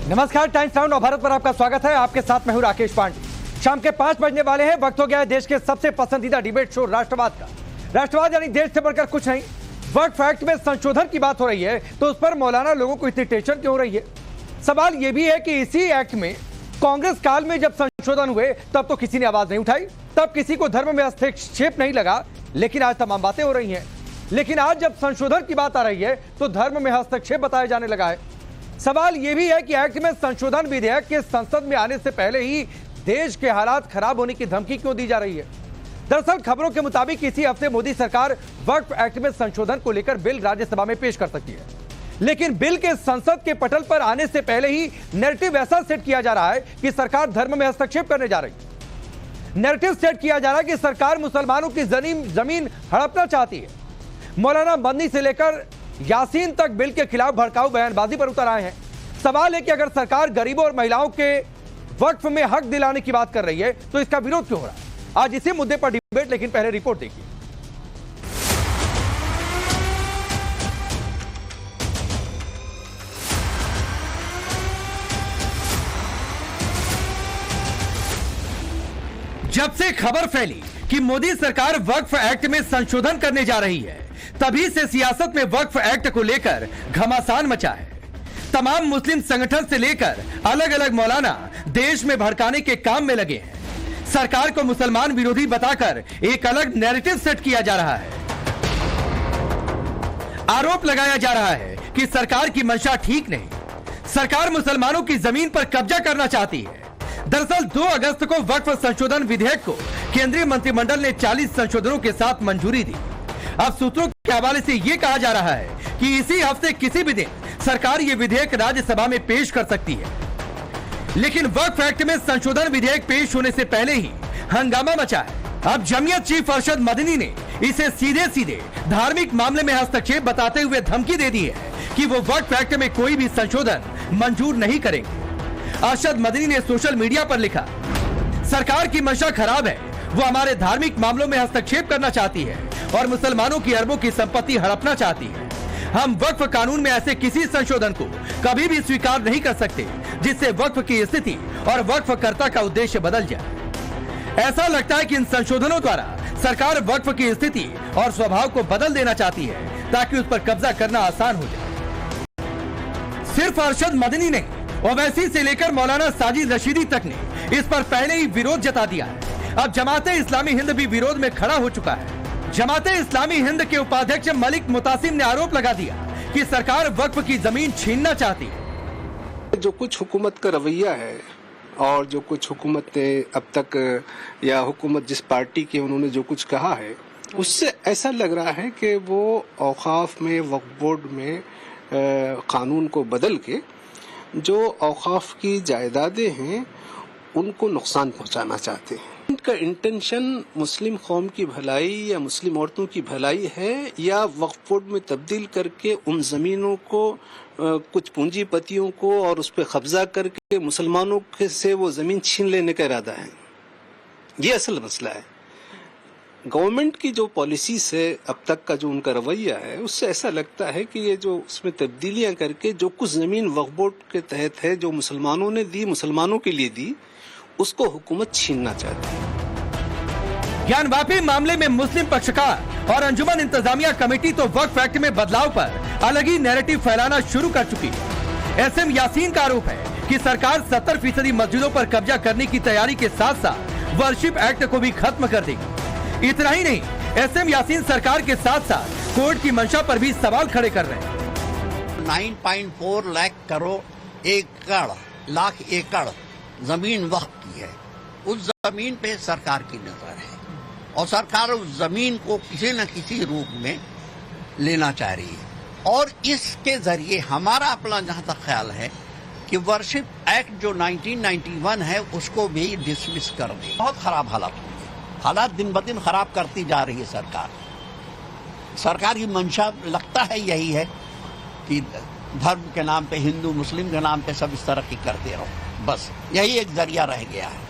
नमस्कार, times now Bharat पर आपका स्वागत है। आपके साथ मैं हूं राकेश पांडे। शाम के 5 बजने वाले हैं। वक्त हो गया है देश के सबसे पसंदीदा डिबेट शो राष्ट्रवाद का। राष्ट्रवाद यानी देश से बढ़कर कुछ नहीं। वक्फ एक्ट में संशोधन की बात हो रही है तो उस पर मौलाना लोगों को इतनी टेंशन क्यों हो रही है? सवाल यह भी है कि इसी एक्ट में कांग्रेस काल में जब संशोधन हुए तब तो किसी ने आवाज नहीं उठाई, तब किसी को धर्म में हस्तक्षेप नहीं लगा, लेकिन आज तमाम बातें हो रही हैं। लेकिन आज जब संशोधन की बात आ रही है तो धर्म में हस्तक्षेप बताया जाने लगा है। सवाल यह भी है कि एक्ट में संशोधन विधेयक के संसद में आने से पहले ही देश के हालात खराब होने की धमकी क्यों दी जा रही है? दरअसल खबरों के मुताबिक इसी हफ्ते मोदी सरकार वक्फ एक्ट में संशोधन को लेकर बिल राज्यसभा में पेश कर सकती है, लेकिन बिल के संसद के पटल पर आने से पहले ही नैरेटिव ऐसा सेट किया जा रहा है कि सरकार धर्म में हस्तक्षेप करने जा रही है। नैरेटिव सेट किया जा रहा है कि सरकार मुसलमानों की जमीन हड़पना चाहती है। मौलाना मदनी से लेकर यासीन तक बिल के खिलाफ भड़काऊ बयानबाजी पर उतर आए हैं। सवाल है कि अगर सरकार गरीबों और महिलाओं के वक्फ में हक दिलाने की बात कर रही है तो इसका विरोध क्यों हो रहा है? आज इसी मुद्दे पर डिबेट, लेकिन पहले रिपोर्ट देखिए। जब से खबर फैली कि मोदी सरकार वक्फ एक्ट में संशोधन करने जा रही है, तभी से सियासत में वक्फ एक्ट को लेकर घमासान मचा है। तमाम मुस्लिम संगठन से लेकर अलग अलग मौलाना देश में भड़काने के काम में लगे हैं। सरकार को मुसलमान विरोधी बताकर एक अलग नैरेटिव सेट किया जा रहा है। आरोप लगाया जा रहा है कि सरकार की मंशा ठीक नहीं, सरकार मुसलमानों की जमीन पर कब्जा करना चाहती है। दरअसल 2 अगस्त को वक्फ संशोधन विधेयक को केंद्रीय मंत्रिमंडल ने 40 संशोधनों के साथ मंजूरी दी। अब सूत्रों के हवाले से यह कहा जा रहा है कि इसी हफ्ते किसी भी दिन सरकार ये विधेयक राज्यसभा में पेश कर सकती है। लेकिन वक्फ एक्ट में संशोधन विधेयक पेश होने से पहले ही हंगामा मचा है। अब जमीयत चीफ अरशद मदनी ने इसे सीधे सीधे धार्मिक मामले में हस्तक्षेप बताते हुए धमकी दे दी है कि वो वक्फ एक्ट में कोई भी संशोधन मंजूर नहीं करेंगे। अरशद मदनी ने सोशल मीडिया पर लिखा, सरकार की मंशा खराब है, वो हमारे धार्मिक मामलों में हस्तक्षेप करना चाहती है और मुसलमानों की अरबों की संपत्ति हड़पना चाहती है। हम वक्फ कानून में ऐसे किसी संशोधन को कभी भी स्वीकार नहीं कर सकते जिससे वक्फ की स्थिति और वक्फकर्ता का उद्देश्य बदल जाए। ऐसा लगता है कि इन संशोधनों द्वारा सरकार वक्फ की स्थिति और स्वभाव को बदल देना चाहती है ताकि उस पर कब्जा करना आसान हो जाए। सिर्फ अरशद मदनी नहीं, ओवैसी से लेकर मौलाना साजिद रशीदी तक ने इस पर पहले ही विरोध जता दिया है। अब जमाते इस्लामी हिंद भी विरोध में खड़ा हो चुका है। जमाते इस्लामी हिंद के उपाध्यक्ष मलिक मुतासिम ने आरोप लगा दिया कि सरकार वक्फ की जमीन छीनना चाहती है। जो कुछ हुकूमत का रवैया है और जो कुछ हुकूमत ने अब तक या हुकूमत जिस पार्टी की उन्होंने जो कुछ कहा है, उससे ऐसा लग रहा है कि वो औकाफ में वक्फ बोर्ड में कानून को बदल के जो औकाफ की जायदादें हैं उनको नुकसान पहुंचाना चाहते हैं। इनका इंटेंशन मुस्लिम कौम की भलाई या मुस्लिम औरतों की भलाई है या वक्फ बोर्ड में तब्दील करके उन जमीनों को कुछ पूंजीपतियों को और उस पर कब्जा करके मुसलमानों से वो जमीन छीन लेने का इरादा है। ये असल मसला है। गवर्नमेंट की जो पॉलिसी से अब तक का जो उनका रवैया है, उससे ऐसा लगता है कि ये जो उसमें तब्दीलियां करके जो कुछ जमीन वक्फ बोर्ड के तहत है जो मुसलमानों ने दी, मुसलमानों के लिए दी, उसको हुकूमत छीनना चाहती है। ज्ञानवापी मामले में मुस्लिम पक्षकार और अंजुमन इंतजामिया कमेटी तो वक्फ एक्ट में बदलाव पर अलग ही नैरेटिव फैलाना शुरू कर चुकी है। एसएम यासीन का आरोप है कि सरकार 70% मस्जिदों पर कब्जा करने की तैयारी के साथ साथ वर्शिप एक्ट को भी खत्म कर देगी। इतना ही नहीं, एसएम यासीन सरकार के साथ साथ कोर्ट की मंशा पर भी सवाल खड़े कर रहे हैं। 9.4 लाख एकड़ जमीन वक्फ की है। उस जमीन पे सरकार की नजर है और सरकार उस जमीन को किसी न किसी रूप में लेना चाह रही है और इसके जरिए हमारा अपना जहां तक ख्याल है कि वर्शिप एक्ट जो 1991 है उसको भी डिसमिस कर दे। बहुत खराब हालात दिन ब दिन खराब करती जा रही है सरकार की मंशा लगता है यही है कि धर्म के नाम पे, हिंदू मुस्लिम के नाम पे सब इस तरक्की करते रहो, बस यही एक जरिया रह गया है।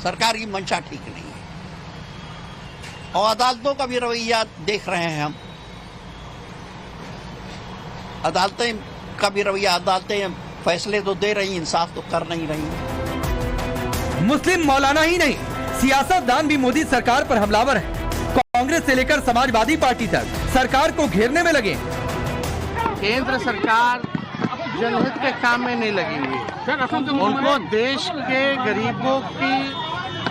सरकार की मंशा ठीक नहीं है और अदालतों का भी रवैया देख रहे हैं हम। अदालतें का भी रवैया, अदालतें फैसले तो दे रही, इंसाफ तो कर नहीं रही। मुस्लिम मौलाना ही नहीं, सियासतदान भी मोदी सरकार पर हमलावर है। कांग्रेस से लेकर समाजवादी पार्टी तक सरकार को घेरने में लगे। केंद्र सरकार जनहित के काम में नहीं लगी हुई है। उनको देश के गरीबों की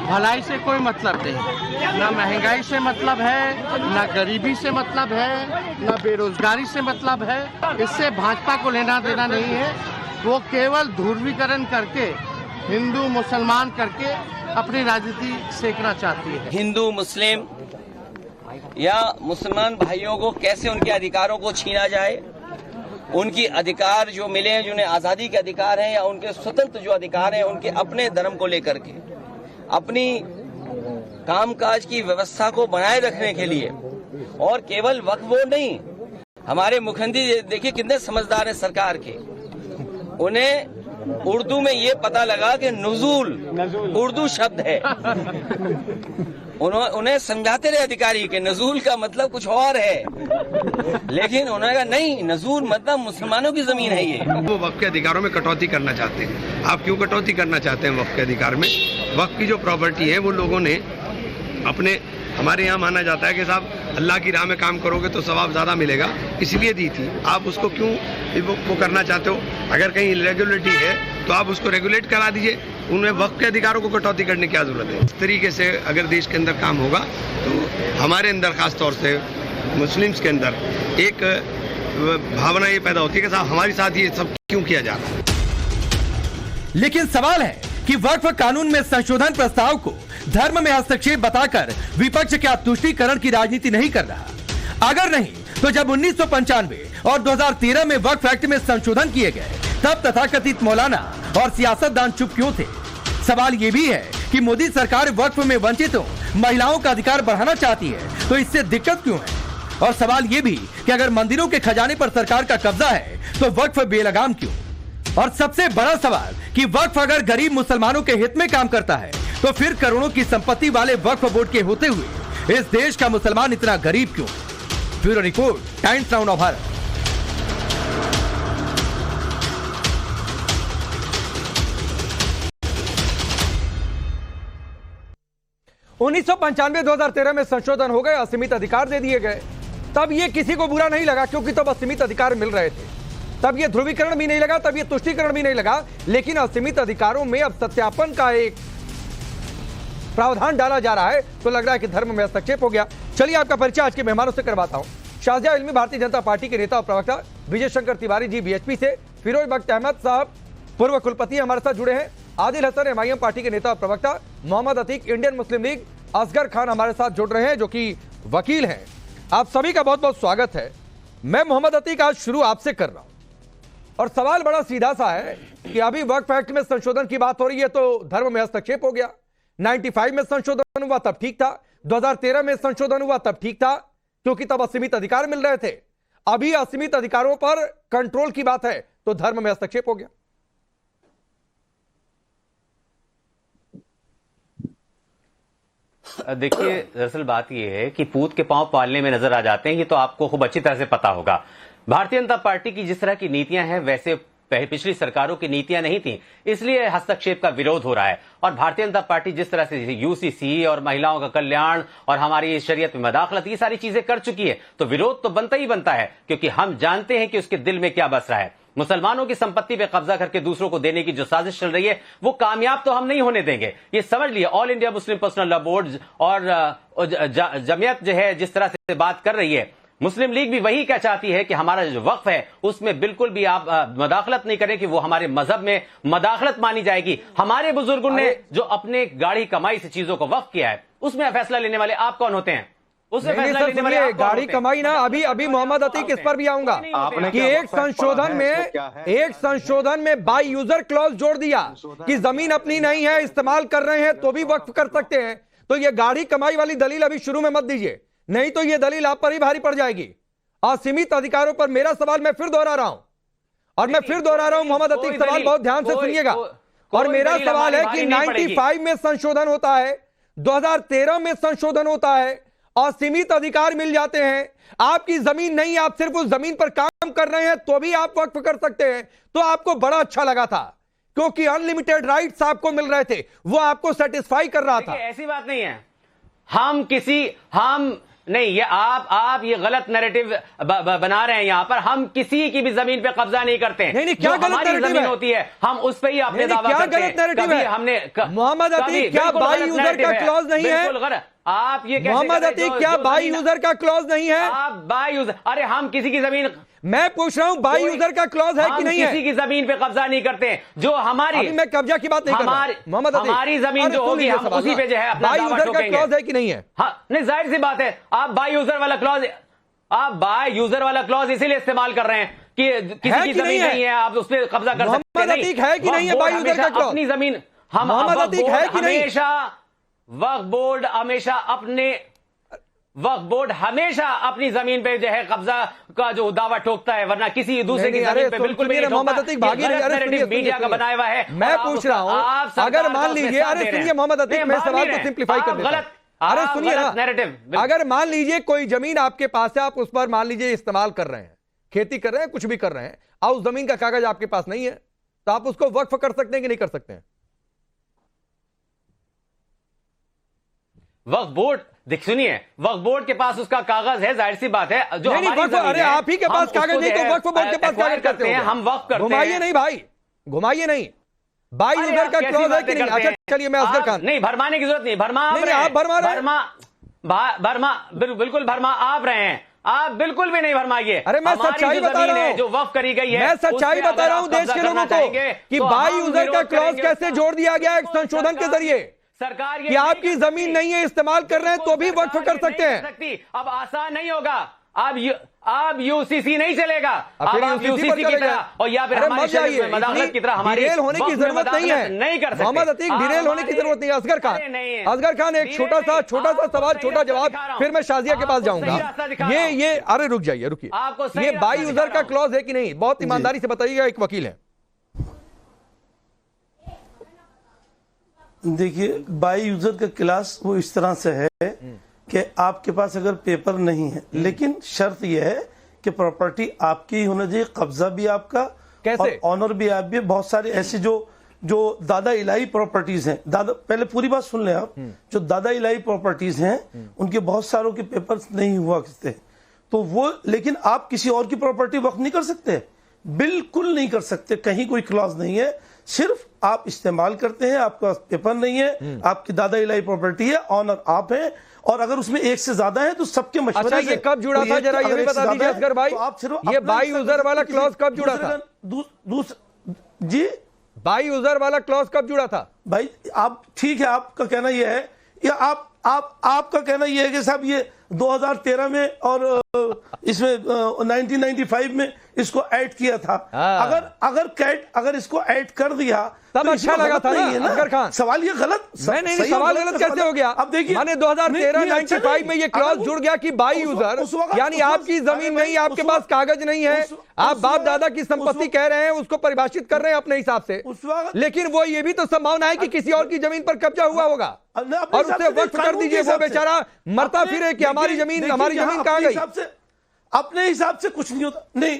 भलाई से कोई मतलब नहीं, ना महंगाई से मतलब है, ना गरीबी से मतलब है, ना बेरोजगारी से मतलब है। इससे भाजपा को लेना देना नहीं है। वो केवल ध्रुवीकरण करके, हिंदू मुसलमान करके अपनी राजनीति सेकना चाहती है। हिंदू मुस्लिम या मुसलमान भाइयों को कैसे उनके अधिकारों को छीना जाए, उनकी अधिकार जो मिले हैं, जिन्हें आज़ादी के अधिकार हैं या उनके स्वतंत्र जो अधिकार हैं, उनके अपने धर्म को लेकर के अपनी कामकाज की व्यवस्था को बनाए रखने के लिए, और केवल वक्फ बोर्ड नहीं, हमारे मुख्यमंत्री देखिए कितने समझदार हैं सरकार के। उन्हें उर्दू में ये पता लगा कि नुज़ूल उर्दू शब्द है। उन्हें समझाते रहे अधिकारी के नजूल का मतलब कुछ और है, लेकिन उन्होंने कहा नहीं, नजूल मतलब मुसलमानों की जमीन है। ये वो वक्फ के अधिकारों में कटौती करना चाहते हैं। आप क्यों कटौती करना चाहते हैं वक्फ के अधिकार में? वक्फ की जो प्रॉपर्टी है वो लोगों ने अपने, हमारे यहाँ माना जाता है कि साहब अल्लाह की राह में काम करोगे तो सवाब ज्यादा मिलेगा, इसलिए दी थी। आप उसको क्यों वो करना चाहते हो? अगर कहीं रेगुलेटरी है तो आप उसको रेगुलेट करा दीजिए। उन्हें वक्फ के अधिकारों को कटौती करने की क्या जरूरत है? इस तरीके से अगर देश के अंदर काम होगा तो हमारे अंदर, खास तौर से मुस्लिम्स के अंदर, एक भावना ये पैदा होती है कि साहब हमारे साथ ये सब क्यों किया जा रहा है। लेकिन सवाल है कि वक्फ कानून में संशोधन प्रस्ताव को धर्म में हस्तक्षेप बताकर विपक्ष क्या तुष्टीकरण की राजनीति नहीं कर रहा? अगर नहीं तो जब 1995 और 2013 में वक्फ एक्ट में संशोधन किए गए, तब तथाकथित मौलाना और सियासतदान चुप क्यों थे? सवाल ये भी है कि मोदी सरकार वक्फ में वंचितों, महिलाओं का अधिकार बढ़ाना चाहती है, तो इससे दिक्कत क्यों है? और सवाल ये भी कि अगर मंदिरों के खजाने पर सरकार का कब्जा है तो वक्फ बेलगाम क्यों? और सबसे बड़ा सवाल कि वक्फ अगर गरीब मुसलमानों के हित में काम करता है तो फिर करोड़ों की संपत्ति वाले वक्फ बोर्ड के होते हुए इस देश का मुसलमान इतना गरीब क्यों? Bureau report, times now Bharat. 1995-2013 में संशोधन हो गए, असीमित अधिकार दे दिए गए। तब ये किसी को बुरा नहीं लगा क्योंकि तब असीमित अधिकार मिल रहे थे। तब ये ध्रुवीकरण भी नहीं लगा, तब ये तुष्टीकरण भी नहीं लगा। लेकिन असीमित अधिकारों में अब सत्यापन का एक प्रावधान डाला जा रहा है तो लग रहा है कि धर्म में हस्तक्षेप हो गया। चलिए आपका परिचय आज के मेहमानों से करवाता हूं। शाहजहां इल्मी भारतीय जनता पार्टी के नेता और प्रवक्ता विजय शंकर तिवारी जी बीएचपी से, फिरोज बख्त अहमद साहब पूर्व कुलपति हमारे साथ जुड़े हैं, आदिल हसन एमआईएम पार्टी के नेता और प्रवक्ता, Mohammad Atiq Indian Muslim League, Asghar Khan हमारे साथ जुड़ रहे हैं जो कि वकील हैं। आप सभी का बहुत बहुत स्वागत है। मैं मोहम्मद अतीक आज शुरू आपसे कर रहा हूं और सवाल बड़ा सीधा सा है कि अभी वक्फ एक्ट में संशोधन की बात हो रही है तो धर्म में हस्तक्षेप हो गया। 95 में संशोधन हुआ तब ठीक था, 2013 में संशोधन हुआ तब ठीक था क्योंकि तब असीमित अधिकार मिल रहे थे। अभी असीमित अधिकारों पर कंट्रोल की बात है तो धर्म में हस्तक्षेप हो गया। देखिए, दरअसल बात यह है कि पूत के पांव पालने में नजर आ जाते हैं, ये तो आपको खूब अच्छी तरह से पता होगा। भारतीय जनता पार्टी की जिस तरह की नीतियां हैं वैसे पिछली सरकारों की नीतियां नहीं थी, इसलिए हस्तक्षेप का विरोध हो रहा है। और भारतीय जनता पार्टी जिस तरह से यूसीसी और महिलाओं का कल्याण और हमारी शरीयत में मदाखलत, ये सारी चीजें कर चुकी है, तो विरोध तो बनता ही बनता है क्योंकि हम जानते हैं कि उसके दिल में क्या बस रहा है। मुसलमानों की संपत्ति पे कब्जा करके दूसरों को देने की जो साजिश चल रही है वो कामयाब तो हम नहीं होने देंगे, ये समझ लिए। All India Muslim personal law board और जमीयत जो है जिस तरह से बात कर रही है, मुस्लिम लीग भी वही क्या चाहती है कि हमारा जो वक्फ है उसमें बिल्कुल भी आप मदाखलत नहीं करें कि वो हमारे मजहब में मदाखलत मानी जाएगी। हमारे बुजुर्गों ने जो अपने गाड़ी कमाई से चीजों को वक्फ किया है उसमें फैसला लेने वाले आप कौन होते हैं? उससे फैसला लेने वाले आप गाड़ी कमाई ना, अभी मोहम्मद अतीक इस पर भी आऊंगा कि एक संशोधन में बाय यूजर क्लॉज जोड़ दिया कि जमीन अपनी नहीं है, इस्तेमाल कर रहे हैं तो भी वक्फ कर सकते हैं। तो ये गाड़ी कमाई वाली दलील अभी शुरू में मत दीजिए, नहीं तो ये दलील आप पर ही भारी पड़ जाएगी। असीमित अधिकारों पर मेरा सवाल मैं फिर दोहरा रहा हूं और मैं फिर दोहरा रहा हूं, मोहम्मद अतीक सवाल बहुत ध्यान से सुनिएगा। और मेरा सवाल है कि 95 में संशोधन होता है, 2013 में संशोधन होता है, और सीमित अधिकार मिल जाते हैं, आपकी जमीन नहीं, आप सिर्फ उस जमीन पर काम कर रहे हैं तो भी आप वक्फ कर सकते हैं, तो आपको बड़ा अच्छा लगा था क्योंकि अनलिमिटेड राइट्स आपको मिल रहे थे, वो आपको सेटिस्फाई कर रहा था। ऐसी बात नहीं है, हम नहीं, ये आप ये गलत नैरेटिव बना रहे हैं यहां पर। हम किसी की भी जमीन पे कब्जा नहीं करते हैं। नहीं, क्या गलत नैरेटिव जमीन होती है हम उस पे ही अपने दावा करते हैं। क्या गलत नैरेटिव है? हमने मोहम्मद अतीक, क्या बाई यूजर का क्लॉज नहीं है? बिल्कुल गलत। आप ये मोहम्मद अतीक, क्या बाई यूजर का क्लॉज नहीं है? आप बाई यूजर, अरे हम किसी की जमीन, मैं पूछ रहा हूं बाई यूजर का क्लॉज है कि नहीं है? किसी की जमीन पे कब्जा नहीं करते, जो हमारी, अभी मैं कब्जा की बात नहीं कर रहा। मोहम्मद अतीक, हमारी जमीन जो होगी हम उसी पे जो है अपना बाई दावा यूजर का ठोकेंगे। क्लॉज है कि नहीं है? हाँ, नहीं, जाहिर सी बात है, आप बाई यूजर वाला क्लॉज इसीलिए इस्तेमाल कर रहे हैं कि किसी की जमीन नहीं है, आप उस पर कब्जा कर सकते हैं। मोहम्मद अतीक, है कि नहीं है बाई यूजर का क्लॉज? अपनी जमीन मोहम्मद अतीक, है कि नहीं? वक्फ बोर्ड हमेशा अपनी जमीन पे जो है कब्जा का जो दावा ठोकता है, वरना किसी दूसरे की जमीन पे बिल्कुल भी नहीं ठोकता। मोहम्मद अतीक भागी नहीं, मीडिया का बनाया हुआ है। मैं पूछ रहा हूं, अगर मान लीजिए, अरे सुनिए मोहम्मद अतीक, मैं सवाल को सिंप्लीफाई कर देता हूं। अरे सुनिए ना, अगर मान लीजिए कोई जमीन आपके पास है, आप उस पर मान लीजिए इस्तेमाल कर रहे हैं, खेती कर रहे हैं, कुछ भी कर रहे हैं, और उस जमीन का कागज आपके पास नहीं है, तो आप उसको वक्फ कर सकते हैं कि नहीं कर सकते हैं? वक्फ बोर्ड, सुनिए, वक्फ बोर्ड के पास उसका कागज है, जाहिर सी बात है, जो नहीं, हमारी जमीन अरे है, आप ही के पास कागज नहीं तो वक्फ बोर्ड के पास कागज करते हैं, हम वक्फ करते हैं। घुमाइए नहीं भाई, घुमाइए नहीं। बाई यूजर का क्लॉज है कि नहीं? अच्छा चलिए, मैं असगर खान, नहीं, भरमाने की जरूरत नहीं, आप भरमा रहे हैं, बिल्कुल भरमा आप रहे हैं, आप बिल्कुल भी नहीं भरमाइए। अरे मैं सच्चाई बता रहा हूं, जो वक्फ करी गई है, मैं सच्चाई बता रहा हूं देश के लोगों को कि बाई यूजर का क्लॉज कैसे जोड़ दिया गया एक संशोधन के जरिए, सरकार कि आपकी जमीन नहीं है, इस्तेमाल कर रहे हैं तो भी वक्फ कर सकते हैं। अब आसान नहीं होगा, अब यूसीसी नहीं चलेगा, फिर अब यूसीसी की तरह, और या फिर हमारी शरीयत में मदाखलत की तरह हमारी डिरेल होने की जरूरत नहीं है, नहीं कर सकते। मोहम्मद अतीक, डिरेल होने की जरूरत नहीं है। असगर खान, एक छोटा सा सवाल, छोटा जवाब, फिर मैं शाजिया के पास जाऊंगा। ये अरे रुक जाइए, रुकिए, ये बाई यूजर का क्लॉज है कि नहीं? बहुत ईमानदारी से बताइएगा, एक वकील है। देखिए, बाई यूजर का क्लास वो इस तरह से है कि आपके पास अगर पेपर नहीं है, लेकिन शर्त यह है कि प्रॉपर्टी आपकी ही होना चाहिए, कब्जा भी आपका, कैसे? और ऑनर भी आप भी। बहुत सारे ऐसे जो दादा इलाही प्रॉपर्टीज हैं, पहले पूरी बात सुन लें आप, जो दादा इलाही प्रॉपर्टीज हैं उनके बहुत सारों के पेपर्स नहीं हुआ करते, तो वो, लेकिन आप किसी और की प्रॉपर्टी वक्त नहीं कर सकते, बिल्कुल नहीं कर सकते, कहीं कोई क्लॉज नहीं है, सिर्फ आप इस्तेमाल करते हैं, आपका पेपर नहीं है, आपकी दादा इलाही प्रॉपर्टी है, ऑनर आप हैं, और अगर उसमें एक से ज्यादा है तो सबके मशवरे अच्छा, ये कब जुड़ा था, जरा ये भी बता दीजिए असगर भाई, ये बाई यूजर वाला क्लॉज कब जुड़ा था? जी, बाई यूजर वाला क्लॉज कब जुड़ा था? भाई आप, ठीक है, आपका कहना यह है, या आपका कहना यह है कि साहब ये 2013 में और इसमें 1995 में इसको ऐड किया था। अगर इसको ऐड कर दिया तब तो अच्छा लगा था ना असगर खान? सवाल ये गलत, नहीं, सवाल गलत कैसे हो गया? अब देखिए, माने 2013-95 में ये क्लॉज जुड़ गया कि बाई यूजर, यानी आपकी जमीन नहीं, आपके पास कागज नहीं है, आप बाप दादा की संपत्ति कह रहे हैं, उसको परिभाषित कर रहे हैं अपने हिसाब से, लेकिन वो ये भी तो संभावना है कि किसी और की जमीन पर कब्जा हुआ होगा और उसे वक्फ कर दीजिए, वो बेचारा मरता फिरे कि हमारी जमीन कहां गई। अपने हिसाब से कुछ नहीं होता, नहीं,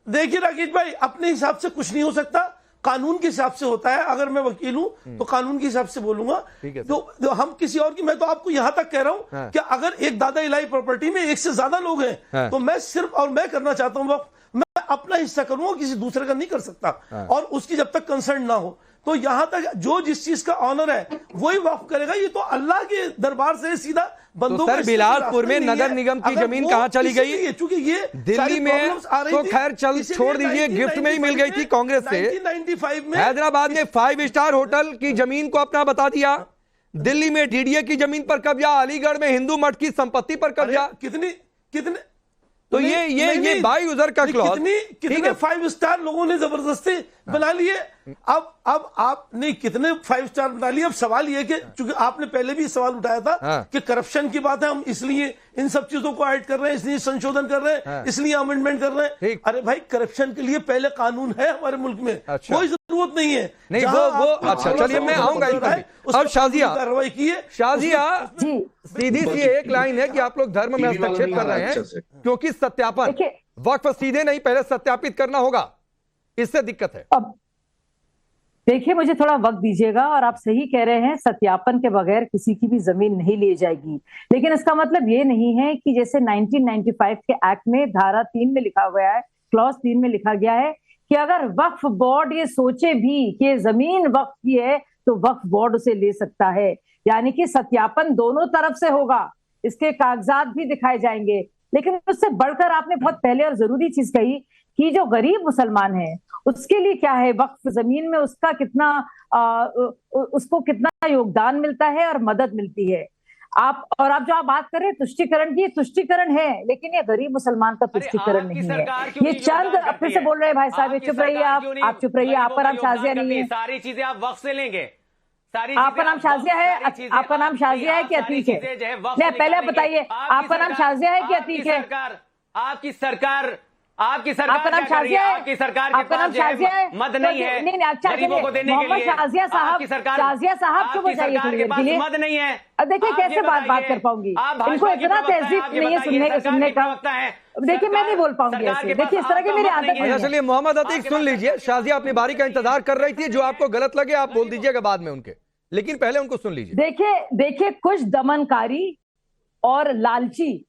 देखिए राकेश भाई, अपने हिसाब से कुछ नहीं हो सकता, कानून के हिसाब से होता है। अगर मैं वकील हूं तो कानून के हिसाब से बोलूंगा, तो हम किसी और की, मैं तो आपको यहां तक कह रहा हूं कि अगर एक दादा इलाही प्रॉपर्टी में एक से ज्यादा लोग हैं तो मैं सिर्फ, और मैं करना चाहता हूं वक्त, मैं अपना हिस्सा करूंगा, किसी दूसरे का नहीं कर सकता, और उसकी जब तक कंसर्न ना हो, तो यहां तक जो जिस चीज का ऑनर है वही वक्फ करेगा। ये तो अल्लाह के दरबार से सीधा बंदों तो सर, बिलासपुर में नगर निगम की जमीन कहां चली गई? चूंकि ये दिल्ली में तो खैर छोड़ दीजिए, गिफ्ट में ही मिल गई थी कांग्रेस से। 1995 में हैदराबाद में 5 स्टार होटल की जमीन को अपना बता दिया, दिल्ली में डीडीए की जमीन पर कब्जा, अलीगढ़ में हिंदू मठ की संपत्ति पर कब्जा, कितने तो ये बाई यूजर का क्लॉज, कितने 5 स्टार लोगों ने जबरदस्ती बना लिए। अब आप नहीं, कितने 5 स्टार बना लिए। अब सवाल ये कि चूंकि आपने पहले भी सवाल उठाया था कि करप्शन की बात है, हम इसलिए इन सब चीजों को ऐड कर रहे हैं, इसलिए संशोधन कर रहे हैं, इसलिए अमेंडमेंट कर रहे हैं। अरे भाई, करप्शन के लिए पहले कानून है हमारे मुल्क में, कोई जरूरत नहीं है। नहीं जहां वो आप अच्छा चलिए मैं आऊंगा इस पर भी। अब शाजिया कार्रवाई की है। शाजिया सीधी सी एक लाइन है कि आप लोग धर्म में हस्तक्षेप कर रहे हैं क्योंकि सत्यापन वक्फ सीधे नहीं पहले सत्यापित करना होगा, इससे दिक्कत है। अब देखिए मुझे थोड़ा वक्त दीजिएगा, और आप सही कह रहे हैं सत्यापन के बगैर किसी की भी जमीन नहीं ली जाएगी, लेकिन इसका मतलब ये नहीं है कि जैसे 1995 के एक्ट में धारा 3 में लिखा गया है, क्लॉज 3 में लिखा गया है कि अगर वक्फ बोर्ड ये सोचे भी कि जमीन वक्फ की है तो वक्फ बोर्ड उसे ले सकता है, यानी कि सत्यापन दोनों तरफ से होगा, इसके कागजात भी दिखाए जाएंगे। लेकिन उससे बढ़कर आपने बहुत पहले और जरूरी चीज कही कि जो गरीब मुसलमान है उसके लिए क्या है वक्फ जमीन में, उसका कितना उसको कितना योगदान मिलता है और मदद मिलती है। आप बात कर रहे हैं तुष्टिकरण की, तुष्टिकरण है लेकिन ये गरीब मुसलमान का तुष्टिकरण नहीं है। ये चंद फिर से बोल रहे हैं भाई साहब, चुप रहिए आप चुप रहिए, आप पर नाम शाजिया नहीं है, सारी चीजें आप वक्त से लेंगे, आपका नाम शाजिया है, आपका नाम शाजिया है कि अतीक है? नहीं पहले बताइए आपका नाम शाजिया है कि अतीक है? आपकी सरकार आपका नाम शाजिया है? आपकी सरकार आपका नाम शाजिया है? मद नहीं है नहीं अच्छा गरीबों को देने के लिए। शाजिया साहब चुप हो जाइए थोड़ी देर के लिए। मद नहीं है। अब देखिए कैसे बात कर पाऊंगी, इनको इतना तहजीब नहीं है सुनने का। देखिए मैं नहीं बोल पाऊंगी ऐसे, देखिए इस तरह की मेरी आदत नहीं है। चलिए मोहम्मद अतीक सुन लीजिए, शाजिया अपनी बारी का इंतजार कर रही थी, जो आपको गलत लगे आप बोल दीजिएगा बाद में उनके, लेकिन पहले उनको सुन लीजिए। देखिए कुछ दमनकारी और लालची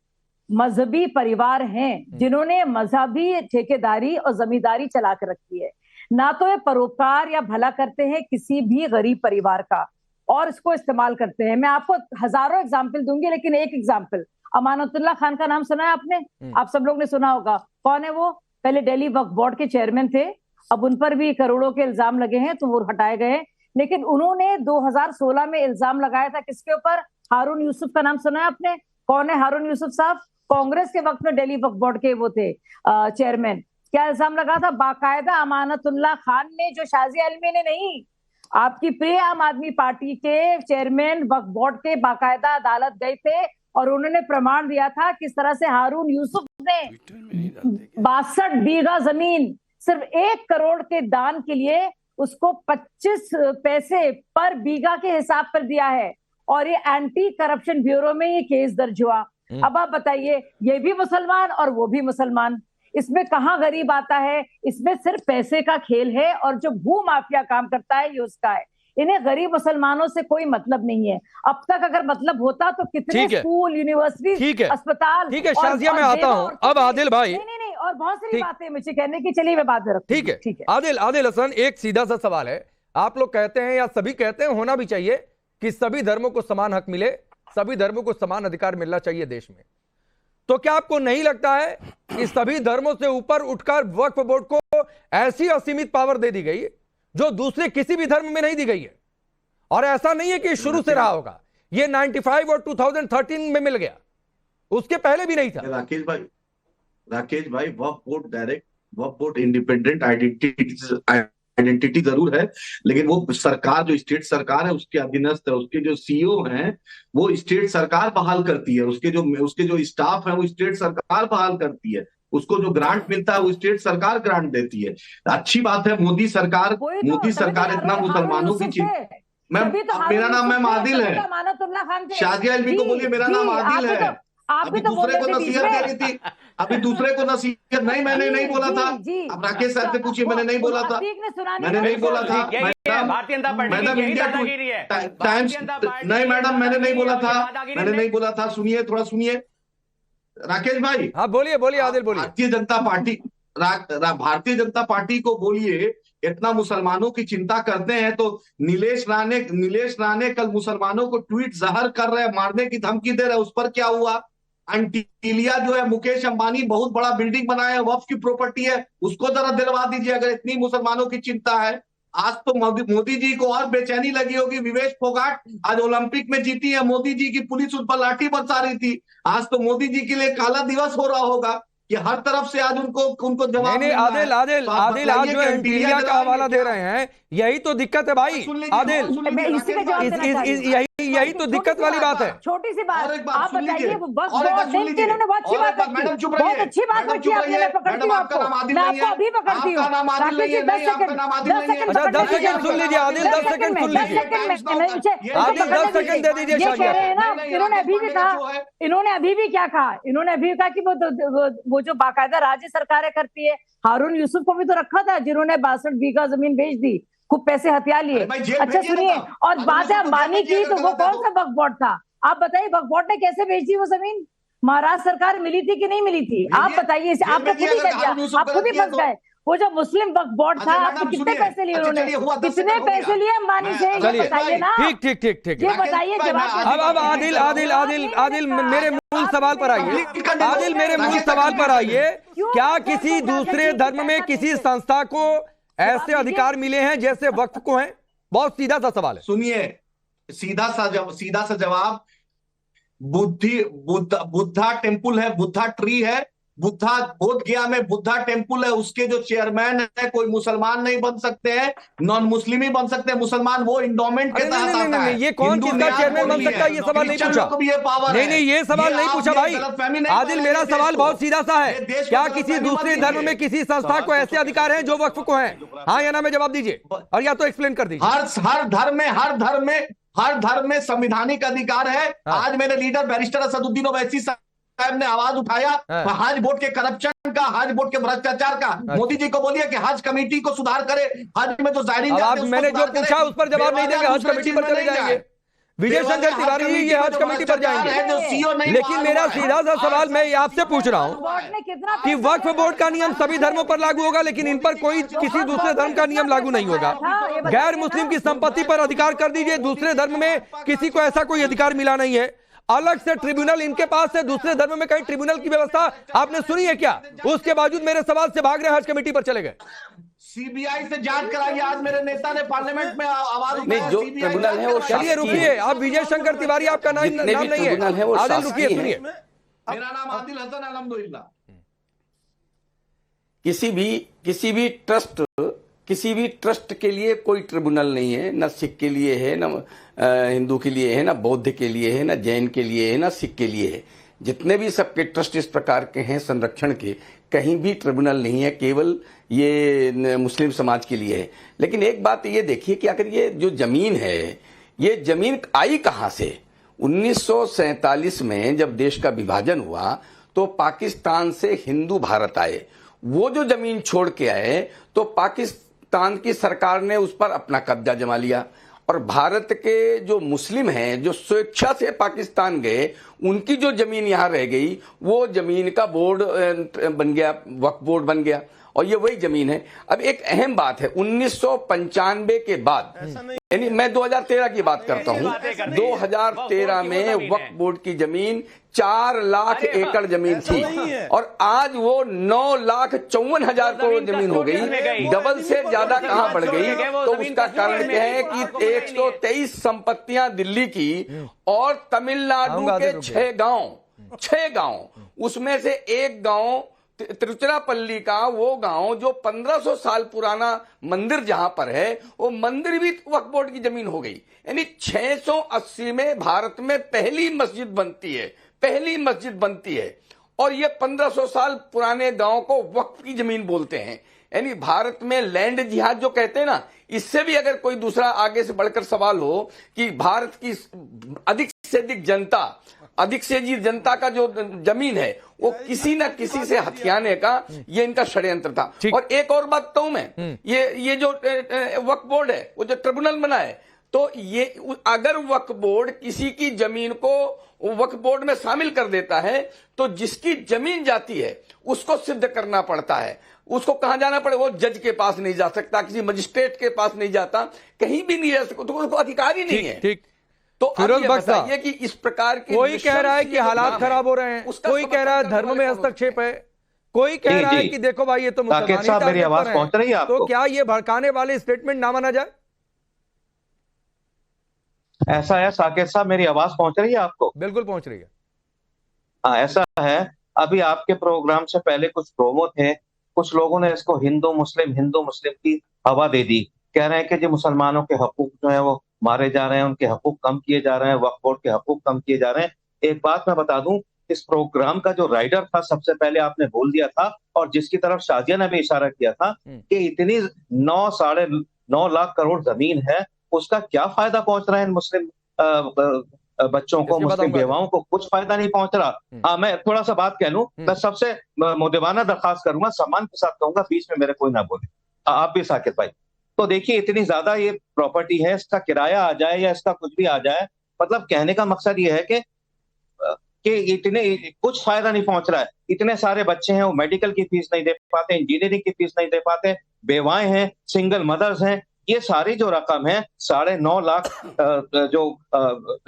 मजहबी परिवार हैं जिन्होंने मजहबी ठेकेदारी और जमींदारी चला कर रखी है, ना तो ये परोपकार या भला करते हैं किसी भी गरीब परिवार का और इसको इस्तेमाल करते हैं। मैं आपको हजारों एग्जाम्पल दूंगी, लेकिन एक एग्जाम्पल, अमानतुल्लाह खान का नाम सुना है आपने? आप सब लोग ने सुना होगा। कौन है वो? पहले दिल्ली वक्फ बोर्ड के चेयरमैन थे, अब उन पर भी करोड़ों के इल्जाम लगे हैं तो वो हटाए गए, लेकिन उन्होंने 2016 में इल्जाम लगाया था किसके ऊपर? हारून यूसुफ का नाम सुना है आपने? कौन है हारून यूसुफ साहब? कांग्रेस के वक्त में दिल्ली वक्फ बोर्ड के वो थे चेयरमैन। क्या इल्जाम लगा था? बाकायदा अमानतुल्लाह खान ने, जो शाजिया अल्मी ने नहीं, आपकी प्रिय आम आदमी पार्टी के चेयरमैन वक्फ बोर्ड के बाकायदा अदालत गए थे और उन्होंने प्रमाण दिया था किस तरह से हारून यूसुफ ने 62 बीघा जमीन सिर्फ 1 करोड़ के दान के लिए उसको 25 पैसे पर बीघा के हिसाब पर दिया है, और ये एंटी करप्शन ब्यूरो में ये केस दर्ज हुआ। अब आप बताइए, ये भी मुसलमान और वो भी मुसलमान, इसमें कहां गरीब आता है? इसमें सिर्फ पैसे का खेल है, और जो भू माफिया काम करता है ये उसका है। इन्हें गरीब मुसलमानों से कोई मतलब नहीं है। अब तक अगर मतलब होता तो कितने स्कूल, यूनिवर्सिटी, अस्पताल। ठीक है शाजिया, मैं आता हूं अब आदिल भाई। नहीं और बहुत सारी बातें मुझे कहने की, चलिए मैं बात रखूं। ठीक है आदिल हसन, एक सीधा सा सवाल है। आप लोग कहते हैं या सभी कहते हैं, होना भी चाहिए कि सभी धर्मों को समान हक मिले, सभी धर्मों को समान अधिकार मिलना चाहिए देश में, तो क्या आपको नहीं लगता है कि सभी धर्मों से ऊपर उठकर वक्फ बोर्ड को ऐसी असीमित पावर दे दी गई जो दूसरे किसी भी धर्म में नहीं दी गई है? और ऐसा नहीं है कि शुरू से रहा होगा, ये 95 और 2013 में मिल गया, उसके पहले भी नहीं था। राकेश भाई वक्फ बोर्ड डायरेक्ट, वक्फ बोर्ड इंडिपेंडेंट आइडेंटिटी जरूर है, लेकिन वो सरकार, जो स्टेट सरकार है उसके अधीनस्थ है। उसके जो सीईओ हैं वो स्टेट सरकार बहाल करती है, उसके जो स्टाफ है वो स्टेट सरकार बहाल करती है, उसको जो ग्रांट मिलता है वो स्टेट सरकार ग्रांट देती है। अच्छी बात है मोदी सरकार इतना मुसलमानों की चिंता। मेरा नाम मैम आदिल है, शाजिया अल्मी को बोलिए मेरा नाम आदिल है। अभी दूसरे को नसीहत दे रही थी, अभी दूसरे को नसीहत नहीं, मैंने नहीं बोला था। अब राकेश साहब से पूछिए, मैंने नहीं बोला था, मैंने नहीं बोला था। भारतीय जनता पार्टी टाइम्स नहीं मैडम, मैंने नहीं बोला था, मैंने नहीं बोला था। सुनिए, थोड़ा सुनिए राकेश भाई। हाँ बोलिए आदिल बोलिए। भारतीय जनता पार्टी को बोलिए, इतना मुसलमानों की चिंता करते हैं तो नीलेश राणे कल मुसलमानों को ट्वीट जहर कर रहे हैं, मारने की धमकी दे रहे हैं, उस पर क्या हुआ? अंटिलिया जो है मुकेश अंबानी बहुत बड़ा बिल्डिंग बनाया है, वक्फ की प्रॉपर्टी है, उसको जरा दिलवा दीजिए अगर इतनी मुसलमानों की चिंता है। आज तो मोदी जी को और बेचैनी लगी होगी। विवेश फोगाट आज ओलंपिक में जीती है, मोदी जी की पुलिस उस पर लाठी बरसा रही थी। आज तो मोदी जी के लिए काला दिवस हो रहा होगा। कि हर तरफ से आज उनको जवाब नहीं आदिल आज जो एंटीरिया का हवाला दे रहे हैं, यही तो दिक्कत है भाई आदिल, यही तो दिक्कत वाली बात है। छोटी सी बात आप बताइए, बहुत अच्छी बात रखी आपने, मैं पकड़ती हूँ आपको, मैं आपको अभी पकड़ती हूँ। 10 सेकंड सुन लीजिए आदिल, 10 सेकंड सुन लीजिए आदिल, 10 सेकंड दे दीजिए। ये कह रहे हैं ना, इन्होंने अभी भी कहा, इन्होंने अभी भी क्या कहा, इन्होंने अभी कहा कि वो जो बाकायदा राज्य सरकारें करती है, हारून यूसुफ को भी तो रखा था जिन्होंने 62 बीघा जमीन बेच दी, खूब पैसे हथियार लिए। अच्छा सुनिए, और बात है अंबानी की, तो वो कौन सा वक्फ बोर्ड था? आप बताइए वक्फ बोर्ड ने कैसे बेच दी वो जमीन? महाराष्ट्र सरकार मिली थी कि नहीं मिली थी? आप बताइए, आपने खुद ही कह दिया, आप खुद ही फंस गए। वो जो मुस्लिम वक्फ बोर्ड था, आपने कितने पैसे लिए उन्होंने, कितने पैसे लिए अंबानी से, ये बताइए ना। ठीक ये बताइए जवाब। अब आदिल मेरे मूल सवाल पर आइए, आदिल मेरे मूल सवाल पर आइए। क्या किसी दूसरे धर्म में किसी संस्था को ऐसे अधिकार मिले हैं जैसे वक्फ को हैं? बहुत सीधा सा सवाल है। सुनिए, सीधा सा जवाब, बुद्धा टेम्पल है, बुद्धा ट्री है, बुद्धा बोध गया में बुद्धा टेम्पल है, उसके जो चेयरमैन है कोई मुसलमान नहीं बन सकते हैं, नॉन मुस्लिम ही बन सकते हैं, मुसलमान वो इंडोमेंट के तहत आता है। ये कौन किसका चेयरमैन बन सकता है, ये सवाल नहीं पूछा। नहीं ये सवाल नहीं पूछा भाई आदिल, मेरा सवाल बहुत सीधा सा है। क्या किसी दूसरे धर्म में किसी संस्था को ऐसे अधिकार हैं जो वक्फ को हैं? हाँ या ना में जवाब दीजिए, और या तो एक्सप्लेन कर दीजिए। हर धर्म में संविधानिक अधिकार है। आज मेरे लीडर बैरिस्टर असदुद्दीन ओवैसी साहब ने आवाज उठाया हज बोर्ड के करप्शन का, हज बोर्ड के भ्रष्टाचार का। मोदी जी को बोलिए कि हज कमेटी को सुधार करे, हज में जो जायरीन जाते हैं मैंने जो पूछा उस पर जवाब नहीं देंगे, हज कमेटी पर चले जाएंगे। विजय शंकर तिवारी जी ये हज कमेटी पर जाएंगे। लेकिन मेरा सीधा सा सवाल मैं आपसे पूछ रहा हूं कि वक्फ बोर्ड का नियम सभी धर्मों पर लागू होगा, लेकिन इन पर कोई किसी दूसरे धर्म का नियम लागू नहीं होगा। गैर मुस्लिम की संपत्ति पर अधिकार कर दीजिए, दूसरे धर्म में किसी को ऐसा कोई अधिकार मिला नहीं है। अलग से ट्रिब्यूनल इनके पास है, दूसरे धर्म में कहीं ट्रिब्यूनल की व्यवस्था आपने सुनी है क्या? उसके बावजूद मेरे सवाल से भाग रहे, हज कमेटी पर चले गए। सीबीआई से जांच कराइए, आज मेरे नेता ने पार्लियामेंट में आवाज उठाई। जो ट्रिब्यूनल है वो चलिए रुकिए, आप विजय शंकर तिवारी आपका नाम नहीं है, आदिल रुकिए सुनिए। मेरा नाम आदिल हसन अल्हम्दुलिल्लाह। किसी भी ट्रस्ट के लिए कोई ट्रिब्यूनल नहीं है, न सिख के लिए है, न हिंदू के लिए है, न बौद्ध के लिए है, न जैन के लिए है, न सिख के लिए है। जितने भी सबके ट्रस्ट इस प्रकार के हैं संरक्षण के, कहीं भी ट्रिब्यूनल नहीं है, केवल ये मुस्लिम समाज के लिए है। लेकिन एक बात ये देखिए कि अगर ये जो जमीन है, ये जमीन आई कहां से? 1947 में जब देश का विभाजन हुआ तो पाकिस्तान से हिंदू भारत आए, वो जो जमीन छोड़ के आए तो पाकिस्तान की सरकार ने उस पर अपना कब्जा जमा लिया, और भारत के जो मुस्लिम हैं जो स्वेच्छा से पाकिस्तान गए, उनकी जो जमीन यहां रह गई, वो जमीन का बोर्ड बन गया, वक्फ बोर्ड बन गया, और ये वही जमीन है। अब एक अहम बात है, 1995 के बाद, यानी मैं 2013 की बात करता हूं, 2013 में वक्फ बोर्ड की जमीन 4 लाख एकड़ जमीन थी, और आज वो 9,54,000 करोड़ जमीन हो गई। डबल से ज्यादा कहां बढ़ गई? तो उसका कारण क्या है कि 123 संपत्तियां दिल्ली की और तमिलनाडु के 6 गांव, उसमें से एक गांव तिरुचिरापल्ली का, वो गांव जो 1500 साल पुराना मंदिर जहां पर है, वो मंदिर भी वक्फ बोर्ड की जमीन हो गई। यानी 680 में भारत में पहली मस्जिद बनती है, और ये 1500 साल पुराने गांव को वक्फ की जमीन बोलते हैं। यानी भारत में लैंड जिहाद जो कहते हैं ना, इससे भी अगर कोई दूसरा आगे से बढ़कर सवाल हो कि भारत की अधिक से अधिक जनता का जो जमीन है वो किसी न किसी से हथियाने का ये इनका षड्यंत्र था। और एक और बात कहूं मैं, ये जो वक्फ बोर्ड है, वो जो ट्रिब्यूनल बना है, तो ये अगर वक्फ बोर्ड किसी की जमीन को वक्फ बोर्ड में शामिल कर देता है, तो जिसकी जमीन जाती है उसको सिद्ध करना पड़ता है। उसको कहां जाना पड़े? वो जज के पास नहीं जा सकता, किसी मजिस्ट्रेट के पास नहीं जाता, कहीं भी नहीं जा सकता, तो उसको अधिकार ही नहीं है। तो फिरोज बख्शा, ये कि इस प्रकार की, कोई कह रहा है कि हालात खराब हो रहे हैं, कोई कह रहा है धर्म में हस्तक्षेप है, कोई कह रहा है कि देखो भाई ये तो साकेत साहब मेरी आवाज पहुंच रही है आपको? तो क्या ये भड़काने वाले स्टेटमेंट ना माना जाए? ऐसा है साकेत साहब, मेरी आवाज पहुंच रही है आपको? बिल्कुल पहुंच रही है। हाँ, ऐसा है अभी आपके प्रोग्राम से पहले कुछ प्रोमो थे, कुछ लोगों ने इसको हिंदू मुस्लिम की हवा दे दी। कह रहे हैं कि जो मुसलमानों के हकूक जो है वो मारे जा रहे हैं, उनके हकूक कम किए जा रहे हैं, वक्फ बोर्ड के हकूक कम किए जा रहे हैं। एक बात मैं बता दूं, इस प्रोग्राम का जो राइडर था सबसे पहले आपने बोल दिया था, और जिसकी तरफ शाजिया ने भी इशारा किया था कि इतनी 9.5 लाख करोड़ जमीन है, उसका क्या फायदा पहुंच रहा है इन मुस्लिम बच्चों को, मुस्लिम बेवाओं को? कुछ फायदा नहीं पहुंच रहा। मैं थोड़ा सा बात कह लूं, मैं सबसे मुद्देबाना दरखास्त करूंगा, सम्मान के साथ कहूंगा, बीच में मेरे कोई ना बोले, आप भी साकिब भाई। तो देखिए, इतनी ज्यादा ये प्रॉपर्टी है, इसका किराया आ जाए या इसका कुछ भी आ जाए, मतलब कहने का मकसद ये है कि इतने कुछ फायदा नहीं पहुंच रहा है। इतने सारे बच्चे हैं, वो मेडिकल की फीस नहीं दे पाते, इंजीनियरिंग की फीस नहीं दे पाते, बेवाएं हैं, सिंगल मदर्स हैं। ये सारी जो रकम है 9.5 लाख जो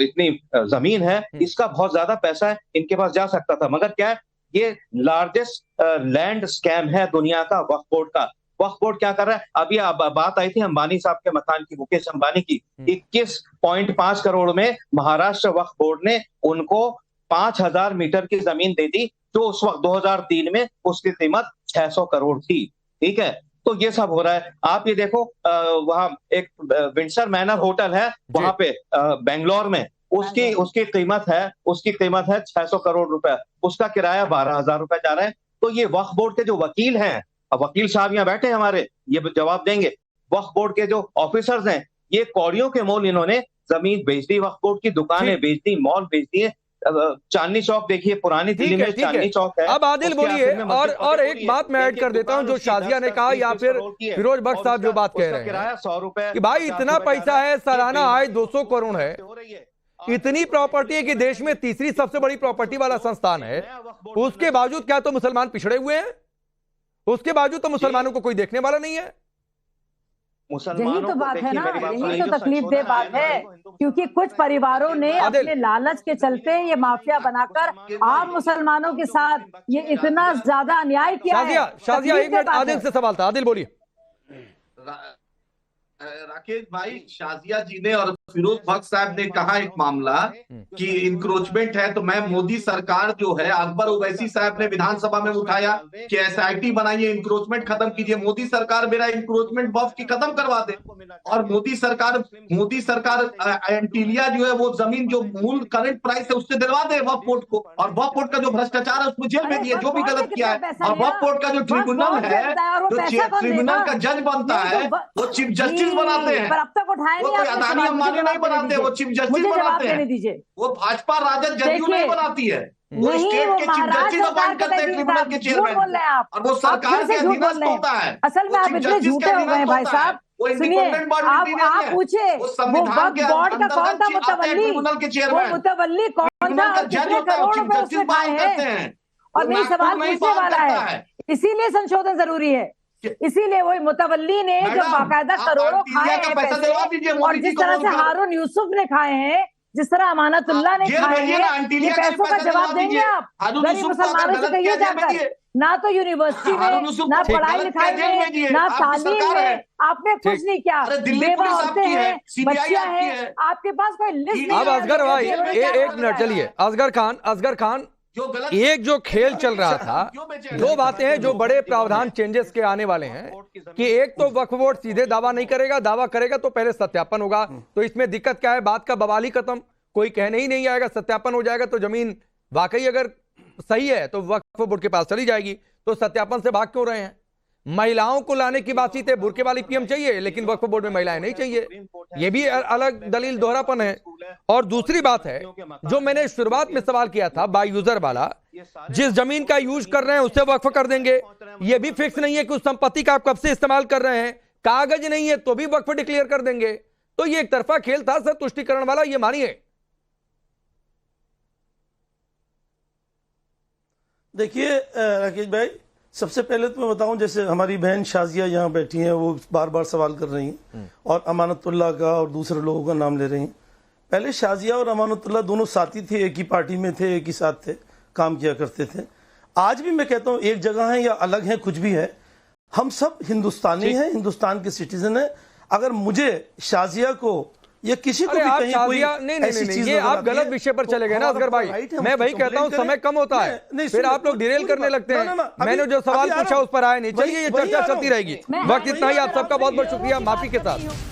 इतनी जमीन है, इसका बहुत ज्यादा पैसा है इनके पास जा सकता था। मगर क्या है, ये लार्जेस्ट लैंड स्कैम है दुनिया का, वक्फ बोर्ड का। वक्फ बोर्ड क्या कर रहा है? अभी बात आई थी अंबानी साहब के मकान की, मुकेश अंबानी की। 21.5 करोड़ में महाराष्ट्र वक्फ बोर्ड ने उनको 5,000 मीटर की जमीन दे दी, जो उस वक्त 2003 में उसकी कीमत 600 करोड़ थी। ठीक है, तो ये सब हो रहा है। आप ये देखो, वहां एक विंडसर मैनर होटल है वहां पे बेंगलोर में, उसकी कीमत है 600 करोड़ रुपए, उसका किराया 12,000 रुपए जा रहा है। तो ये वक्फ बोर्ड के जो वकील हैं, अब वकील साहब यहाँ बैठे हमारे, ये जवाब देंगे। वक्फ बोर्ड के जो ऑफिसर्स हैं, ये कौड़ियों के मोल इन्होंने जमीन बेच दी, वक्फ बोर्ड की दुकानें बेच दी, मॉल बेच दिए। चांदनी चौक देखिए, पुरानी दिल्ली में चांदनी चौक है। अब आदिल बोलिए, और एक बात मैं ऐड कर देता हूं, जो शाजिया ने कहा या फिर फिरोज बख्श साहब जो बात कह रहे हैं, किराया 100 रुपए कि भाई इतना पैसा है, सालाना आय 200 करोड़ है, इतनी प्रॉपर्टी है कि देश में तीसरी सबसे बड़ी प्रॉपर्टी वाला संस्थान है, उसके बावजूद क्या तो मुसलमान पिछड़े हुए हैं? उसके बावजूद तो मुसलमानों को कोई देखने वाला नहीं है। यही तो बात है ना, यही तो तकलीफदेह बात है, क्योंकि कुछ परिवारों ने अपने लालच के चलते ये माफिया बनाकर आम मुसलमानों के साथ ये इतना ज्यादा अन्याय किया है। शाजिया 1 मिनट, आदिल से सवाल था, आदिल बोलिए। राकेश भाई, शाजिया जी ने और फिरोज भक्त साहब ने कहा एक मामला कि इंक्रोचमेंट है, तो मैं मोदी सरकार जो है, अकबर ओवैसी साहब ने विधानसभा में उठाया कि एसआईटी बनाइए, इंक्रोचमेंट खत्म कीजिए। मोदी सरकार मेरा इंक्रोचमेंट वक्फ की खत्म करवा दे, और मोदी सरकार एंटीलिया जो है वो जमीन जो मूल करंट प्राइस है उससे दिलवा दे वक्फ बोर्ड को, और वक्फ बोर्ड का जो भ्रष्टाचार है उसको जेल में दिए, जो भी गलत किया है। और वक्फ बोर्ड का जो ट्रिब्यूनल है, जो ट्रिब्यूनल का जज बनता है, वो चीफ जस्टिस बनाते हैं, पर अब तक उठाया वो कोई अदानी अंबानी नहीं बनाते, वो चीफ जस्टिस बनाते हैं। वो भाजपा राजद जदयू नहीं बनाती है, वो स्टेट के चीफ जस्टिस अपॉइंट करते हैं ट्रिब्यूनल के चेयरमैन, और वो सरकार के अधीनस्थ होता है। असल में आप इतने झूठे हो गए भाई साहब। सुनिए, आप पूछे वो वक्फ बोर्ड का कौन था मुतवल्ली, वो मुतवल्ली कौन था, और कितने करोड़ रुपए उसने खाए हैं, और मेरी सवाल पूछने वाला है। इसीलिए संशोधन जरूरी है, इसीलिए वही मुतवल्ली ने जो बाकायदा करोड़ों खाए हैं पैसे, और जिस तरह से हारून यूसुफ ने खाए हैं, जिस तरह अमानतुल्लाह ने खाए हैं, ये पैसों का जवाब देंगे आप गरीब मुसलमानों से? कहिए जाकर, ना तो यूनिवर्सिटी में, ना पढ़ाई लिखाई में, ना तालीम में आपने कुछ नहीं किया। बेवा औरतें हैं, बच्चियां हैं, आपके पास कोई लिस्ट नहीं। अब असगर भाई 1 मिनट, चलिए असगर खान, एक जो खेल चल रहा था, 2 बातें हैं जो बड़े प्रावधान चेंजेस के आने वाले हैं, कि एक तो वक्फ बोर्ड सीधे दावा नहीं करेगा, दावा करेगा तो पहले सत्यापन होगा। तो इसमें दिक्कत क्या है, बात का बवाल ही खत्म, कोई कहने ही नहीं आएगा, सत्यापन हो जाएगा तो जमीन वाकई अगर सही है तो वक्फ बोर्ड के पास चली जाएगी। तो सत्यापन से भाग क्यों रहे हैं? महिलाओं को लाने की बात थी, बुर्के वाली पीएम चाहिए, लेकिन वक्फ बोर्ड में महिलाएं नहीं चाहिए, ये भी अलग दलील, दोहरापन है। और दूसरी बात है, जो मैंने शुरुआत में सवाल किया था बाय यूजर वाला, जिस जमीन का यूज कर रहे हैं उससे वक्फ कर देंगे, ये भी फिक्स नहीं है कि उस संपत्ति का आप कब से इस्तेमाल कर रहे हैं, कागज नहीं है तो भी वक्फ डिक्लेयर कर देंगे। तो ये एक तरफा खेल था सर, तुष्टिकरण वाला, ये मानिए। देखिए राकेश भाई, सबसे पहले तो मैं बताऊं, जैसे हमारी बहन शाजिया यहाँ बैठी हैं, वो बार बार सवाल कर रही हैं और अमानतुल्लाह का और दूसरे लोगों का नाम ले रही हैं। पहले शाजिया और अमानतुल्लाह दोनों साथी थे, एक ही पार्टी में थे, एक ही साथ थे, काम किया करते थे। आज भी मैं कहता हूँ एक जगह है या अलग है, कुछ भी है, हम सब हिंदुस्तानी हैं, हिंदुस्तान के सिटीजन हैं। अगर मुझे शाजिया को ये किसी को अरे भी आप कहीं कोई शादियां नहीं नहीं ऐसी नहीं चीज ये नजर आप आती गलत है, विषय पर तो चले गए ना हमारा असगर भाई। right है, हम मैं वही उसको कहता हूँ complain समय करें। कम होता है, नहीं, फिर आप लोग डिरेल करने लगते हैं। मैंने जो सवाल पूछा उस पर आया नहीं। चलिए ये चर्चा चलती रहेगी, वक्त इतना ही। आप सबका बहुत बहुत शुक्रिया, माफी के साथ।